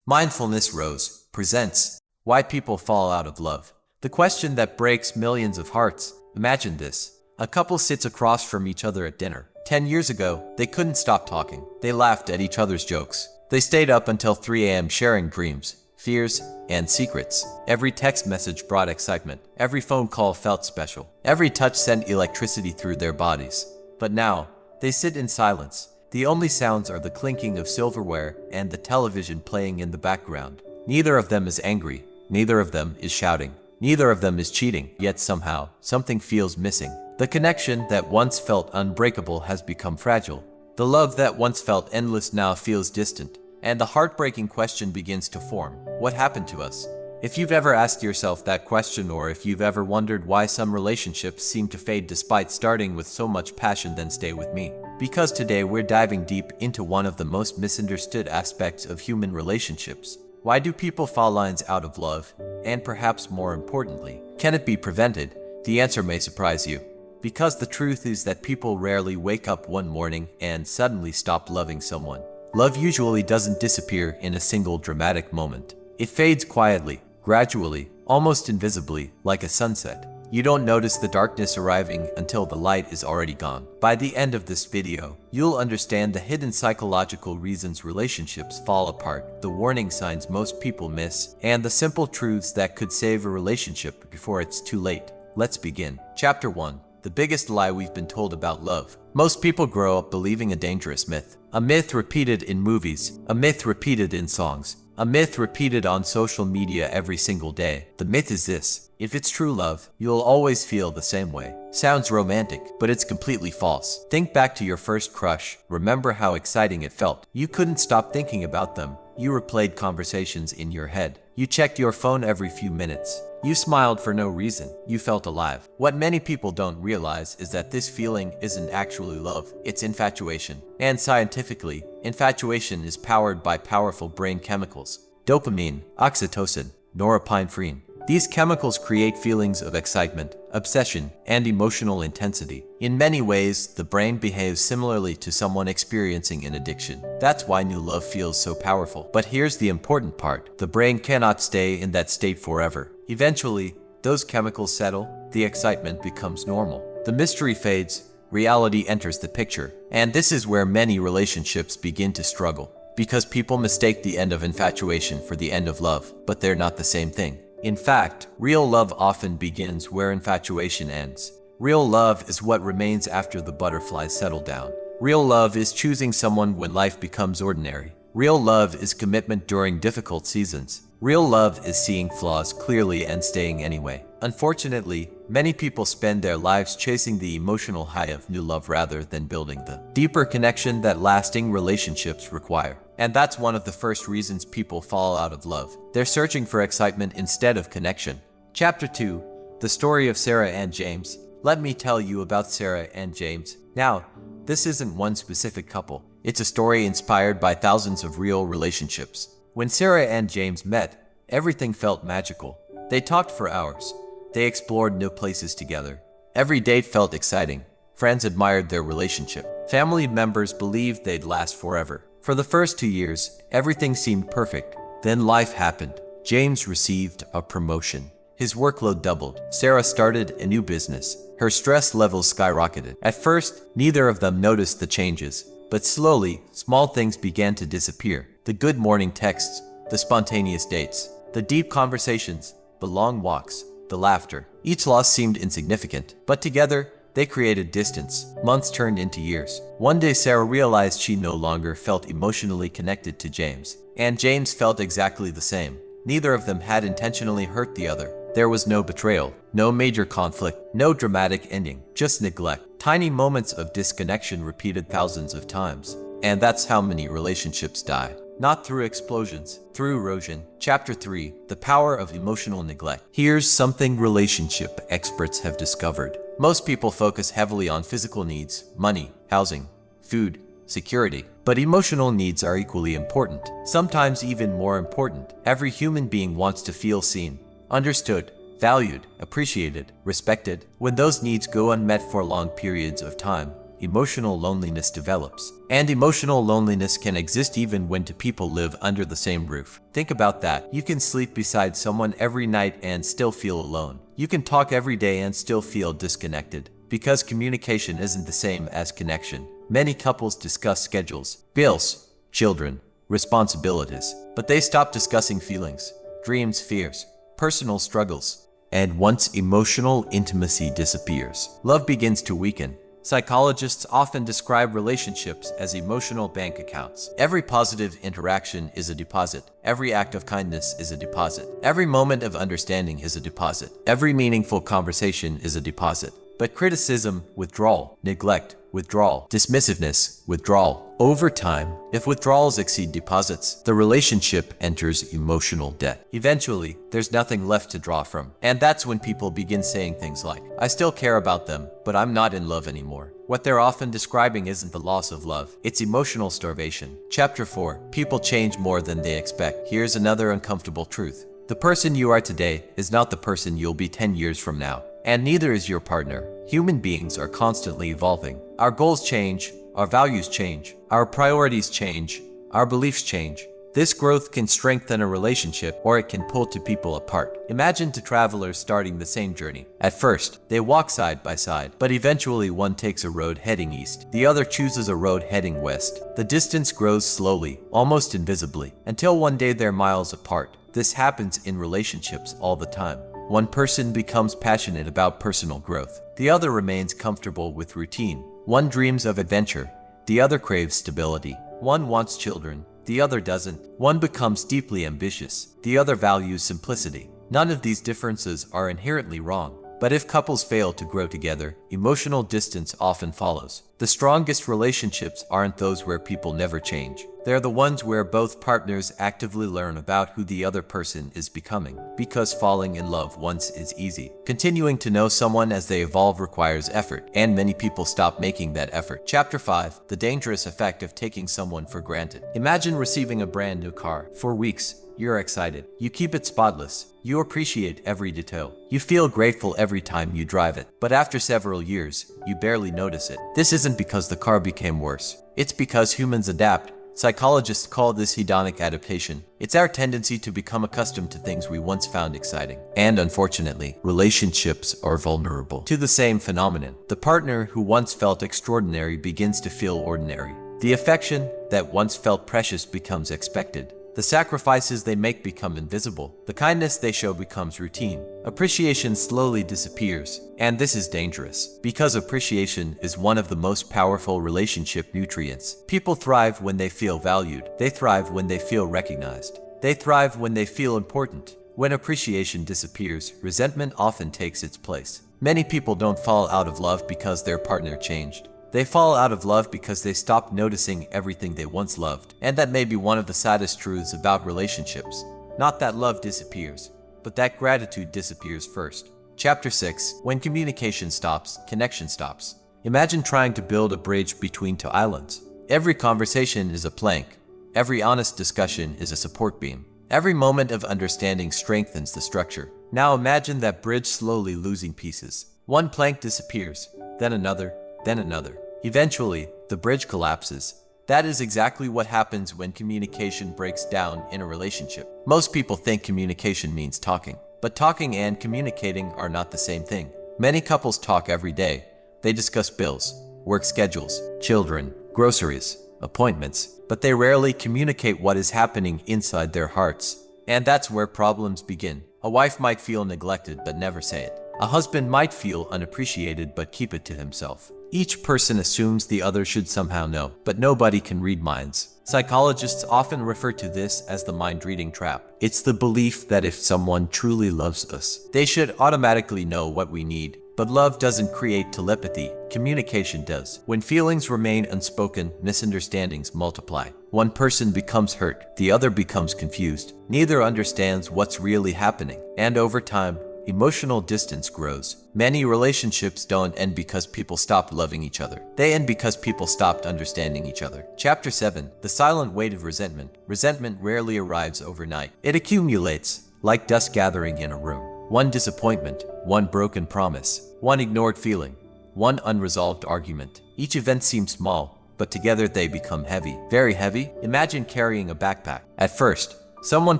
Mindfulness Rose presents Why People Fall Out of Love. The question that breaks millions of hearts. Imagine this. A couple sits across from each other at dinner. 10 years ago, they couldn't stop talking. They laughed at each other's jokes. They stayed up until 3 a.m. sharing dreams, fears, and secrets. Every text message brought excitement. Every phone call felt special. Every touch sent electricity through their bodies. But now, they sit in silence. The only sounds are the clinking of silverware and the television playing in the background. Neither of them is angry. Neither of them is shouting. Neither of them is cheating. Yet somehow, something feels missing. The connection that once felt unbreakable has become fragile. The love that once felt endless now feels distant. And the heartbreaking question begins to form. What happened to us? If you've ever asked yourself that question, or if you've ever wondered why some relationships seem to fade despite starting with so much passion, then stay with me. Because today we're diving deep into one of the most misunderstood aspects of human relationships. Why do people fall lines out of love? And perhaps more importantly, can it be prevented? The answer may surprise you. Because the truth is that people rarely wake up one morning and suddenly stop loving someone. Love usually doesn't disappear in a single dramatic moment. It fades quietly, gradually, almost invisibly, like a sunset. You don't notice the darkness arriving until the light is already gone. By the end of this video, you'll understand the hidden psychological reasons relationships fall apart, the warning signs most people miss, and the simple truths that could save a relationship before it's too late. Let's begin. Chapter 1. The biggest lie we've been told about love. Most people grow up believing a dangerous myth. A myth repeated in movies, a myth repeated in songs, a myth repeated on social media every single day. The myth is this: if it's true love, you'll always feel the same way. Sounds romantic, but it's completely false. Think back to your first crush. Remember how exciting it felt. You couldn't stop thinking about them. You replayed conversations in your head. You checked your phone every few minutes. You smiled for no reason. You felt alive. What many people don't realize is that this feeling isn't actually love. It's infatuation. And scientifically, infatuation is powered by powerful brain chemicals: dopamine, oxytocin, norepinephrine. These chemicals create feelings of excitement, obsession, and emotional intensity. In many ways, the brain behaves similarly to someone experiencing an addiction. That's why new love feels so powerful. But here's the important part: the brain cannot stay in that state forever. Eventually, those chemicals settle, the excitement becomes normal. The mystery fades, reality enters the picture. And this is where many relationships begin to struggle. Because people mistake the end of infatuation for the end of love, but they're not the same thing. In fact, real love often begins where infatuation ends. Real love is what remains after the butterflies settle down. Real love is choosing someone when life becomes ordinary. Real love is commitment during difficult seasons. Real love is seeing flaws clearly and staying anyway. Unfortunately, many people spend their lives chasing the emotional high of new love rather than building the deeper connection that lasting relationships require. And that's one of the first reasons people fall out of love. They're searching for excitement instead of connection. Chapter 2. The story of Sarah and James. Let me tell you about Sarah and James. Now, this isn't one specific couple. It's a story inspired by thousands of real relationships. When Sarah and James met, everything felt magical. They talked for hours. They explored new places together. Every date felt exciting. Friends admired their relationship. Family members believed they'd last forever. For the first 2 years, everything seemed perfect. Then life happened. James received a promotion. His workload doubled. Sarah started a new business. Her stress levels skyrocketed. At first, neither of them noticed the changes. But slowly, small things began to disappear. The good morning texts, the spontaneous dates, the deep conversations, the long walks, the laughter. Each loss seemed insignificant, but together, they created distance. Months turned into years. One day Sarah realized she no longer felt emotionally connected to James. And James felt exactly the same. Neither of them had intentionally hurt the other. There was no betrayal, no major conflict, no dramatic ending, just neglect. Tiny moments of disconnection repeated thousands of times. And that's how many relationships die. Not through explosions, through erosion. Chapter 3. The power of emotional neglect. Here's something relationship experts have discovered. Most people focus heavily on physical needs, money, housing, food, security. But emotional needs are equally important, sometimes even more important. Every human being wants to feel seen, understood, valued, appreciated, respected. When those needs go unmet for long periods of time, emotional loneliness develops. And emotional loneliness can exist even when two people live under the same roof. Think about that. You can sleep beside someone every night and still feel alone. You can talk every day and still feel disconnected. Because communication isn't the same as connection. Many couples discuss schedules, bills, children, responsibilities, but they stop discussing feelings, dreams, fears, personal struggles. And once emotional intimacy disappears, love begins to weaken. Psychologists often describe relationships as emotional bank accounts. Every positive interaction is a deposit. Every act of kindness is a deposit. Every moment of understanding is a deposit. Every meaningful conversation is a deposit. But criticism, withdrawal, neglect, withdrawal, dismissiveness, withdrawal. Over time, if withdrawals exceed deposits, the relationship enters emotional debt. Eventually, there's nothing left to draw from. And that's when people begin saying things like, I still care about them, but I'm not in love anymore. What they're often describing isn't the loss of love, it's emotional starvation. Chapter 4. People change more than they expect. Here's another uncomfortable truth. The person you are today is not the person you'll be 10 years from now. And neither is your partner. Human beings are constantly evolving. Our goals change, our values change, our priorities change, our beliefs change. This growth can strengthen a relationship or it can pull two people apart. Imagine two travelers starting the same journey. At first, they walk side by side, but eventually one takes a road heading east. The other chooses a road heading west. The distance grows slowly, almost invisibly, until one day they're miles apart. This happens in relationships all the time. One person becomes passionate about personal growth. The other remains comfortable with routine. One dreams of adventure. The other craves stability. One wants children. The other doesn't. One becomes deeply ambitious. The other values simplicity. None of these differences are inherently wrong. But if couples fail to grow together, emotional distance often follows. The strongest relationships aren't those where people never change. They're the ones where both partners actively learn about who the other person is becoming. Because falling in love once is easy. Continuing to know someone as they evolve requires effort, and many people stop making that effort. Chapter 5. The dangerous effect of taking someone for granted. Imagine receiving a brand new car. For weeks, you're excited. You keep it spotless. You appreciate every detail. You feel grateful every time you drive it. But after several years, you barely notice it. This isn't because the car became worse. It's because humans adapt. Psychologists call this hedonic adaptation. It's our tendency to become accustomed to things we once found exciting. And unfortunately, relationships are vulnerable to the same phenomenon. The partner who once felt extraordinary begins to feel ordinary. The affection that once felt precious becomes expected. The sacrifices they make become invisible. The kindness they show becomes routine. Appreciation slowly disappears, and this is dangerous, because appreciation is one of the most powerful relationship nutrients. People thrive when they feel valued. They thrive when they feel recognized. They thrive when they feel important. When appreciation disappears, resentment often takes its place. Many people don't fall out of love because their partner changed. They fall out of love because they stopped noticing everything they once loved. And that may be one of the saddest truths about relationships. Not that love disappears, but that gratitude disappears first. Chapter 6. When communication stops, connection stops. Imagine trying to build a bridge between two islands. Every conversation is a plank. Every honest discussion is a support beam. Every moment of understanding strengthens the structure. Now imagine that bridge slowly losing pieces. One plank disappears, then another, then another. Eventually, the bridge collapses. That is exactly what happens when communication breaks down in a relationship. Most people think communication means talking, but talking and communicating are not the same thing. Many couples talk every day. They discuss bills, work schedules, children, groceries, appointments, but they rarely communicate what is happening inside their hearts. And that's where problems begin. A wife might feel neglected but never say it. A husband might feel unappreciated but keep it to himself. Each person assumes the other should somehow know, but nobody can read minds. Psychologists often refer to this as the mind-reading trap. It's the belief that if someone truly loves us, they should automatically know what we need. But love doesn't create telepathy, communication does. When feelings remain unspoken, misunderstandings multiply. One person becomes hurt, the other becomes confused. Neither understands what's really happening, and over time, emotional distance grows. Many relationships don't end because people stopped loving each other. They end because people stopped understanding each other. Chapter 7. The silent weight of resentment. Resentment rarely arrives overnight. It accumulates, like dust gathering in a room. One disappointment, one broken promise, one ignored feeling, one unresolved argument. Each event seems small, but together they become heavy. Very heavy? Imagine carrying a backpack. At first, someone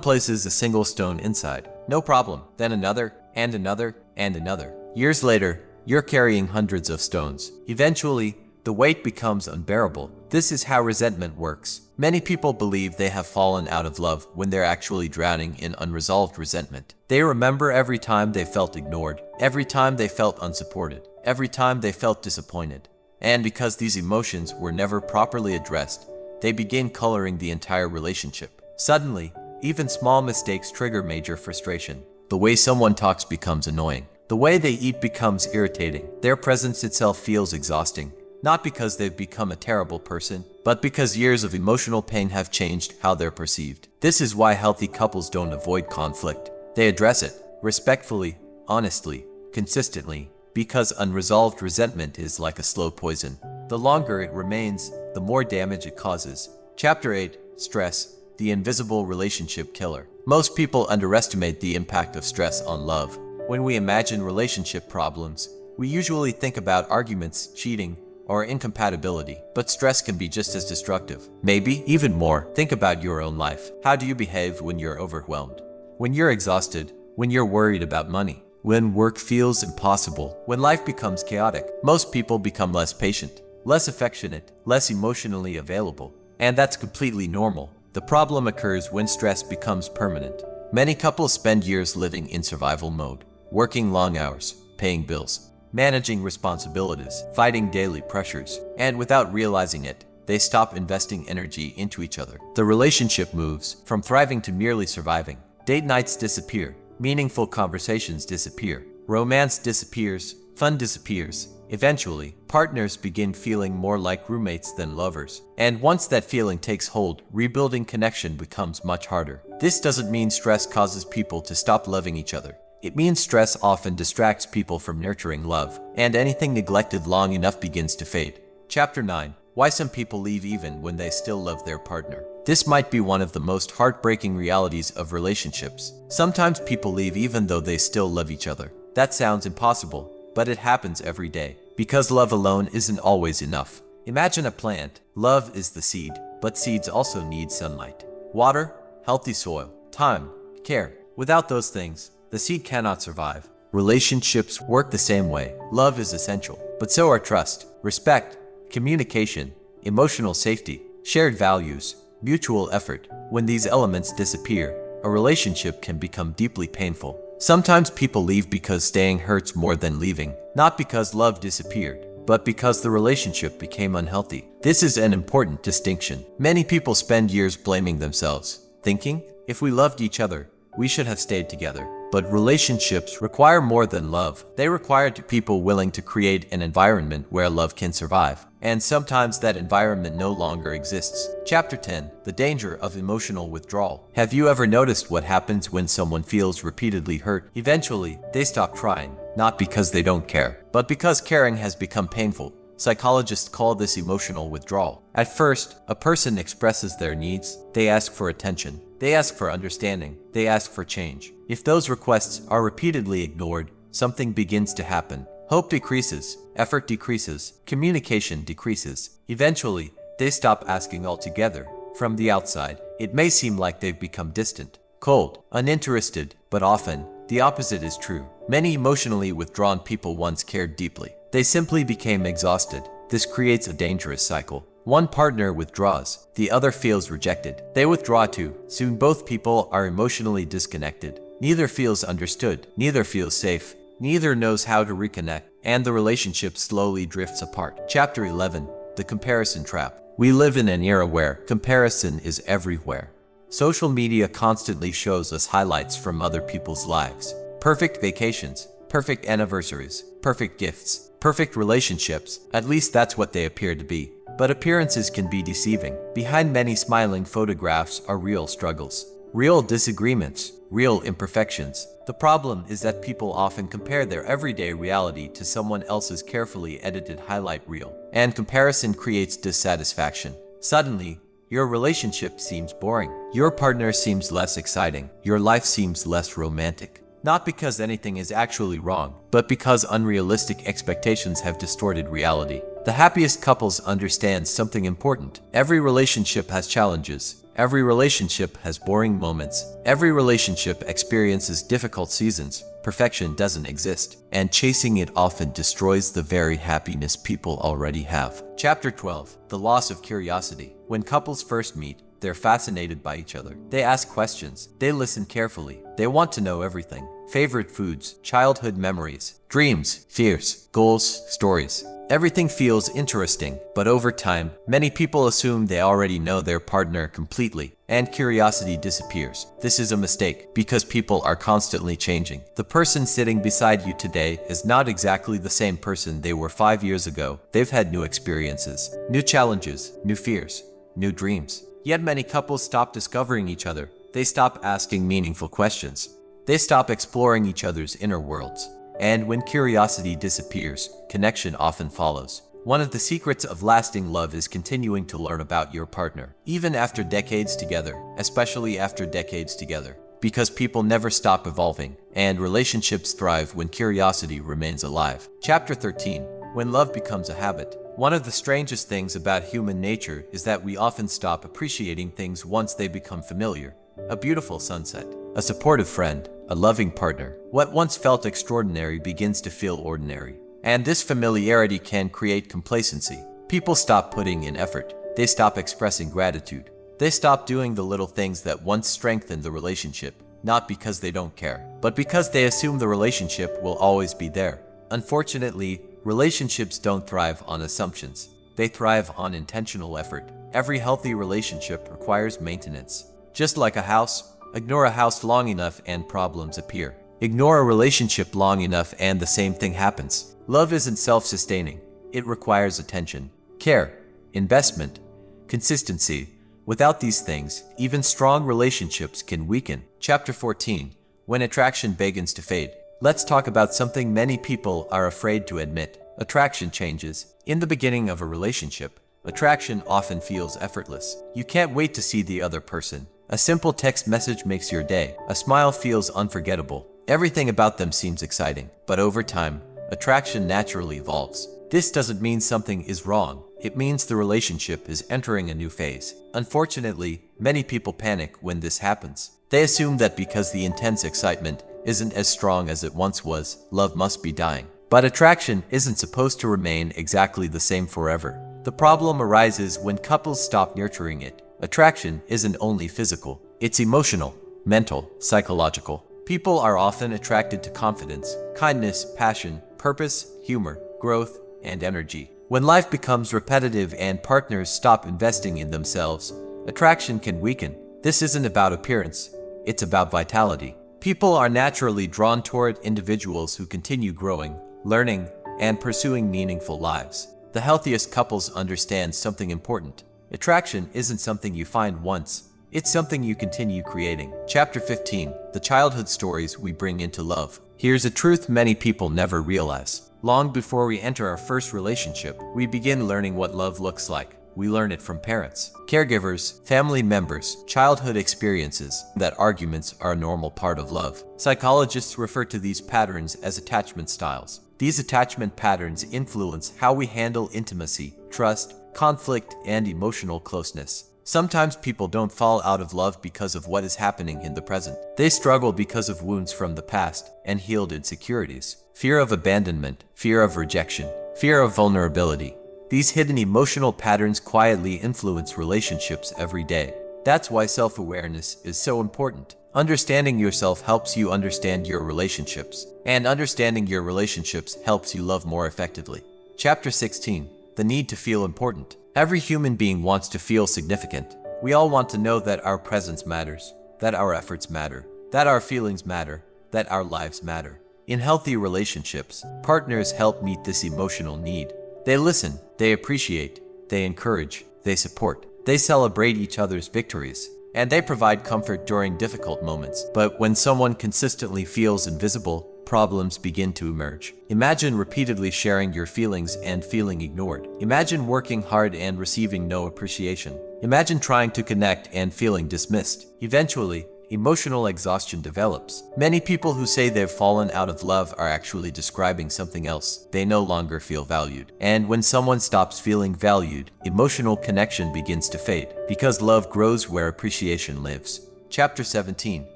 places a single stone inside. No problem. Then another, and another, and another. Years later, you're carrying hundreds of stones. Eventually, the weight becomes unbearable. This is how resentment works. Many people believe they have fallen out of love when they're actually drowning in unresolved resentment. They remember every time they felt ignored, every time they felt unsupported, every time they felt disappointed. And because these emotions were never properly addressed, they begin coloring the entire relationship. Suddenly, even small mistakes trigger major frustration. The way someone talks becomes annoying. The way they eat becomes irritating. Their presence itself feels exhausting. Not because they've become a terrible person, but because years of emotional pain have changed how they're perceived. This is why healthy couples don't avoid conflict. They address it, respectfully, honestly, consistently, because unresolved resentment is like a slow poison. The longer it remains, the more damage it causes. Chapter 8, Stress, the invisible relationship killer. Most people underestimate the impact of stress on love. When we imagine relationship problems, we usually think about arguments, cheating, or incompatibility, but stress can be just as destructive. Maybe even more. Think about your own life. How do you behave when you're overwhelmed? When you're exhausted? When you're worried about money? When work feels impossible? When life becomes chaotic? Most people become less patient, less affectionate, less emotionally available. And that's completely normal. The problem occurs when stress becomes permanent. Many couples spend years living in survival mode, working long hours, paying bills, managing responsibilities, fighting daily pressures, and without realizing it, they stop investing energy into each other. The relationship moves from thriving to merely surviving. Date nights disappear, meaningful conversations disappear, romance disappears, fun disappears. Eventually, partners begin feeling more like roommates than lovers. And once that feeling takes hold, rebuilding connection becomes much harder. This doesn't mean stress causes people to stop loving each other. It means stress often distracts people from nurturing love, and anything neglected long enough begins to fade. Chapter 9. Why some people leave even when they still love their partner. This might be one of the most heartbreaking realities of relationships. Sometimes people leave even though they still love each other. That sounds impossible, but it happens every day. Because love alone isn't always enough. Imagine a plant. Love is the seed, but seeds also need sunlight, water, healthy soil, time, care. Without those things, the seed cannot survive. Relationships work the same way. Love is essential, but so are trust, respect, communication, emotional safety, shared values, mutual effort. When these elements disappear, a relationship can become deeply painful. Sometimes people leave because staying hurts more than leaving, not because love disappeared, but because the relationship became unhealthy. This is an important distinction. Many people spend years blaming themselves, thinking, if we loved each other, we should have stayed together. But relationships require more than love. They require people willing to create an environment where love can survive. And sometimes that environment no longer exists. Chapter 10. The danger of emotional withdrawal. Have you ever noticed what happens when someone feels repeatedly hurt? Eventually, they stop trying, not because they don't care, but because caring has become painful. Psychologists call this emotional withdrawal. At first, a person expresses their needs. They ask for attention. They ask for understanding. They ask for change. If those requests are repeatedly ignored, something begins to happen. Hope decreases, effort decreases, communication decreases. Eventually, they stop asking altogether. From the outside, it may seem like they've become distant, cold, uninterested, but often, the opposite is true. Many emotionally withdrawn people once cared deeply. They simply became exhausted. This creates a dangerous cycle. One partner withdraws, the other feels rejected. They withdraw too. Soon both people are emotionally disconnected. Neither feels understood, neither feels safe, neither knows how to reconnect, and the relationship slowly drifts apart. Chapter 11. The comparison trap. We live in an era where comparison is everywhere. Social media constantly shows us highlights from other people's lives. Perfect vacations, perfect anniversaries, perfect gifts, perfect relationships. At least that's what they appear to be. But appearances can be deceiving. Behind many smiling photographs are real struggles, real disagreements, real imperfections. The problem is that people often compare their everyday reality to someone else's carefully edited highlight reel, and comparison creates dissatisfaction. Suddenly, your relationship seems boring. Your partner seems less exciting. Your life seems less romantic. Not because anything is actually wrong, but because unrealistic expectations have distorted reality. The happiest couples understand something important. Every relationship has challenges. Every relationship has boring moments. Every relationship experiences difficult seasons. Perfection doesn't exist, and chasing it often destroys the very happiness people already have. Chapter 12. The loss of curiosity. When couples first meet, they're fascinated by each other. They ask questions. They listen carefully. They want to know everything. Favorite foods, childhood memories, dreams, fears, goals, stories. Everything feels interesting, but over time, many people assume they already know their partner completely, and curiosity disappears. This is a mistake, because people are constantly changing. The person sitting beside you today is not exactly the same person they were 5 years ago. They've had new experiences, new challenges, new fears, new dreams. Yet many couples stop discovering each other. They stop asking meaningful questions. They stop exploring each other's inner worlds. And when curiosity disappears, connection often follows. One of the secrets of lasting love is continuing to learn about your partner, even after decades together, especially after decades together, because people never stop evolving, and relationships thrive when curiosity remains alive. Chapter 13. When love becomes a habit. One of the strangest things about human nature is that we often stop appreciating things once they become familiar. A beautiful sunset, a supportive friend, a loving partner. What once felt extraordinary begins to feel ordinary. And this familiarity can create complacency. People stop putting in effort. They stop expressing gratitude. They stop doing the little things that once strengthened the relationship, not because they don't care, but because they assume the relationship will always be there. Unfortunately, relationships don't thrive on assumptions. They thrive on intentional effort. Every healthy relationship requires maintenance. Just like a house, ignore a house long enough and problems appear. Ignore a relationship long enough and the same thing happens. Love isn't self-sustaining. It requires attention, care, investment, consistency. Without these things, even strong relationships can weaken. Chapter 14. When attraction begins to fade. Let's talk about something many people are afraid to admit. Attraction changes. In the beginning of a relationship, attraction often feels effortless. You can't wait to see the other person. A simple text message makes your day. A smile feels unforgettable. Everything about them seems exciting. But over time, attraction naturally evolves. This doesn't mean something is wrong. It means the relationship is entering a new phase. Unfortunately, many people panic when this happens. They assume that because the intense excitement isn't as strong as it once was, love must be dying. But attraction isn't supposed to remain exactly the same forever. The problem arises when couples stop nurturing it. Attraction isn't only physical, it's emotional, mental, psychological. People are often attracted to confidence, kindness, passion, purpose, humor, growth, and energy. When life becomes repetitive and partners stop investing in themselves, attraction can weaken. This isn't about appearance, it's about vitality. People are naturally drawn toward individuals who continue growing, learning, and pursuing meaningful lives. The healthiest couples understand something important. Attraction isn't something you find once, it's something you continue creating. Chapter 15. The childhood stories we bring into love. Here's a truth many people never realize. Long before we enter our first relationship, we begin learning what love looks like. We learn it from parents, caregivers, family members, childhood experiences, that arguments are a normal part of love. Psychologists refer to these patterns as attachment styles. These attachment patterns influence how we handle intimacy, trust, conflict, and emotional closeness. Sometimes people don't fall out of love because of what is happening in the present. They struggle because of wounds from the past and healed insecurities. Fear of abandonment, fear of rejection, fear of vulnerability. These hidden emotional patterns quietly influence relationships every day. That's why self-awareness is so important. Understanding yourself helps you understand your relationships, and understanding your relationships helps you love more effectively. Chapter 16. The need to feel important. Every human being wants to feel significant. We all want to know that our presence matters, that our efforts matter, that our feelings matter, that our lives matter. In healthy relationships, partners help meet this emotional need. They listen, they appreciate, they encourage, they support, they celebrate each other's victories, and they provide comfort during difficult moments. But when someone consistently feels invisible, problems begin to emerge. Imagine repeatedly sharing your feelings and feeling ignored. Imagine working hard and receiving no appreciation. Imagine trying to connect and feeling dismissed. Eventually, emotional exhaustion develops. Many people who say they've fallen out of love are actually describing something else. They no longer feel valued. And when someone stops feeling valued, emotional connection begins to fade, because love grows where appreciation lives. Chapter 17.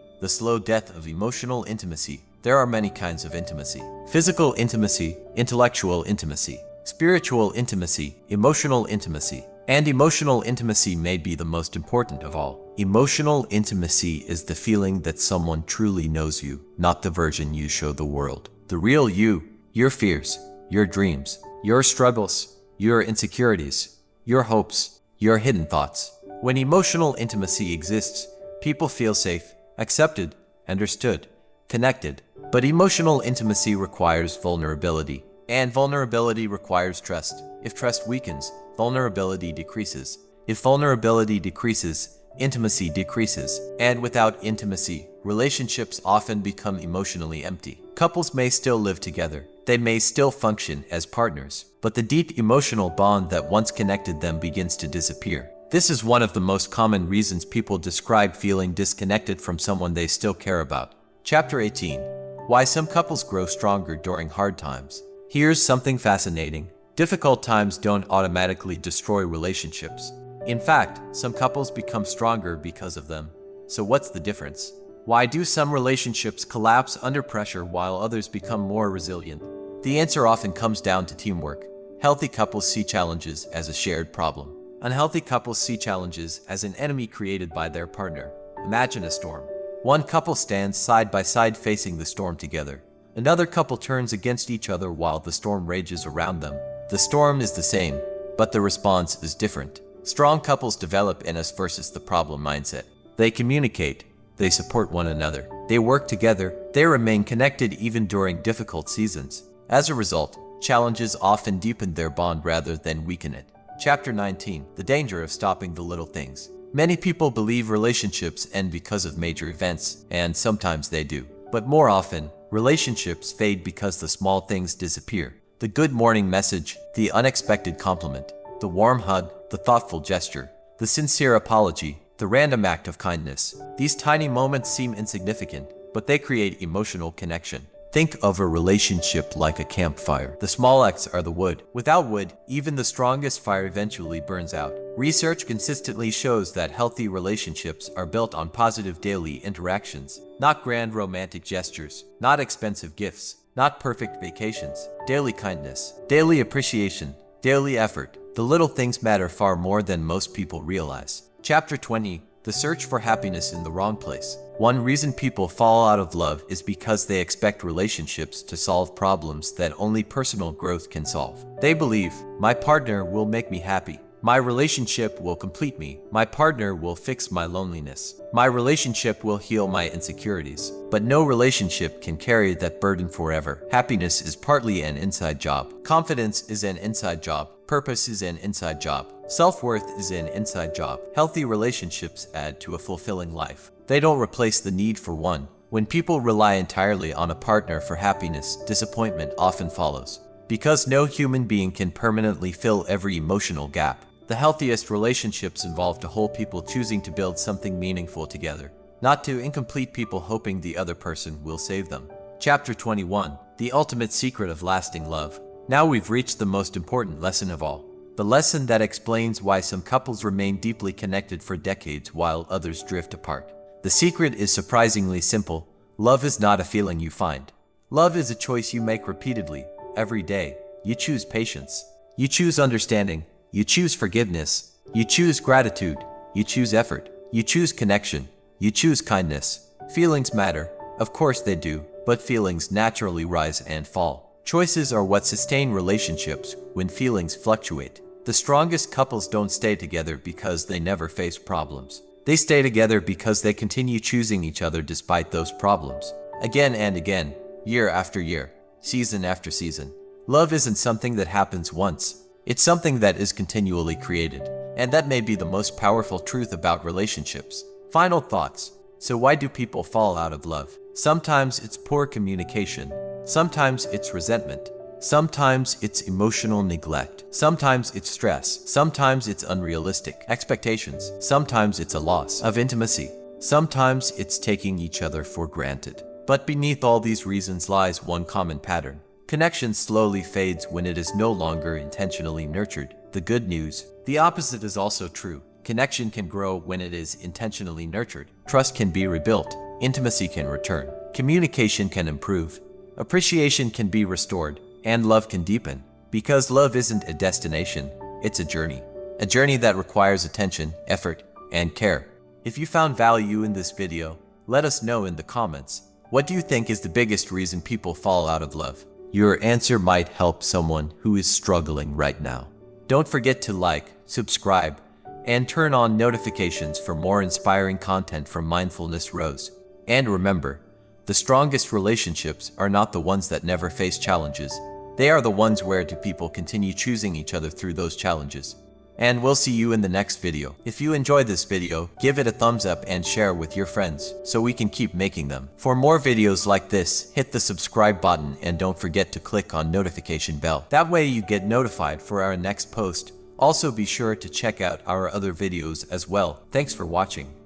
The slow death of emotional intimacy. There are many kinds of intimacy: physical intimacy, intellectual intimacy, spiritual intimacy, emotional intimacy. And emotional intimacy may be the most important of all. Emotional intimacy is the feeling that someone truly knows you, not the version you show the world. The real you, your fears, your dreams, your struggles, your insecurities, your hopes, your hidden thoughts. When emotional intimacy exists, people feel safe, accepted, understood, connected. But emotional intimacy requires vulnerability, and vulnerability requires trust. If trust weakens, vulnerability decreases. If vulnerability decreases, intimacy decreases. And without intimacy, relationships often become emotionally empty. Couples may still live together. They may still function as partners, but the deep emotional bond that once connected them begins to disappear. This is one of the most common reasons people describe feeling disconnected from someone they still care about. Chapter 18. Why some couples grow stronger during hard times. Here's something fascinating. Difficult times don't automatically destroy relationships. In fact, some couples become stronger because of them. So what's the difference? Why do some relationships collapse under pressure while others become more resilient? The answer often comes down to teamwork. Healthy couples see challenges as a shared problem. Unhealthy couples see challenges as an enemy created by their partner. Imagine a storm. One couple stands side by side facing the storm together. Another couple turns against each other while the storm rages around them. The storm is the same, but the response is different. Strong couples develop an us versus the problem mindset. They communicate, they support one another, they work together, they remain connected even during difficult seasons. As a result, challenges often deepen their bond rather than weaken it. Chapter 19. The danger of stopping the little things. Many people believe relationships end because of major events, and sometimes they do. But more often, relationships fade because the small things disappear. The good morning message, the unexpected compliment, the warm hug, the thoughtful gesture, the sincere apology, the random act of kindness. These tiny moments seem insignificant, but they create emotional connection. Think of a relationship like a campfire. The small acts are the wood. Without wood, even the strongest fire eventually burns out. Research consistently shows that healthy relationships are built on positive daily interactions, not grand romantic gestures, not expensive gifts, not perfect vacations. Daily kindness, daily appreciation, daily effort. The little things matter far more than most people realize. Chapter 20. The search for happiness in the wrong place. One reason people fall out of love is because they expect relationships to solve problems that only personal growth can solve. They believe, my partner will make me happy. My relationship will complete me. My partner will fix my loneliness. My relationship will heal my insecurities. But no relationship can carry that burden forever. Happiness is partly an inside job. Confidence is an inside job. Purpose is an inside job. Self-worth is an inside job. Healthy relationships add to a fulfilling life. They don't replace the need for one. When people rely entirely on a partner for happiness, disappointment often follows. Because no human being can permanently fill every emotional gap. The healthiest relationships involve two whole people choosing to build something meaningful together, not two incomplete people hoping the other person will save them. Chapter 21. The ultimate secret of lasting love. Now we've reached the most important lesson of all. The lesson that explains why some couples remain deeply connected for decades while others drift apart. The secret is surprisingly simple. Love is not a feeling you find. Love is a choice you make repeatedly, every day. You choose patience. You choose understanding. You choose forgiveness. You choose gratitude. You choose effort. You choose connection. You choose kindness. Feelings matter. Of course they do, but feelings naturally rise and fall. Choices are what sustain relationships when feelings fluctuate. The strongest couples don't stay together because they never face problems. They stay together because they continue choosing each other despite those problems. Again and again, year after year, season after season. Love isn't something that happens once. It's something that is continually created. And that may be the most powerful truth about relationships. Final thoughts. So why do people fall out of love? Sometimes it's poor communication. Sometimes it's resentment. Sometimes it's emotional neglect. Sometimes it's stress. Sometimes it's unrealistic expectations. Sometimes it's a loss of intimacy. Sometimes it's taking each other for granted. But beneath all these reasons lies one common pattern. Connection slowly fades when it is no longer intentionally nurtured. The good news: the opposite is also true. Connection can grow when it is intentionally nurtured. Trust can be rebuilt. Intimacy can return. Communication can improve. Appreciation can be restored. And love can deepen. Because love isn't a destination, it's a journey. A journey that requires attention, effort, and care. If you found value in this video, let us know in the comments. What do you think is the biggest reason people fall out of love? Your answer might help someone who is struggling right now. Don't forget to like, subscribe, and turn on notifications for more inspiring content from Mindfulness Rose. And remember, the strongest relationships are not the ones that never face challenges. They are the ones where two people continue choosing each other through those challenges. And we'll see you in the next video. If you enjoyed this video, give it a thumbs up and share with your friends so we can keep making them. For more videos like this, hit the subscribe button and don't forget to click on notification bell. That way you get notified for our next post. Also be sure to check out our other videos as well. Thanks for watching.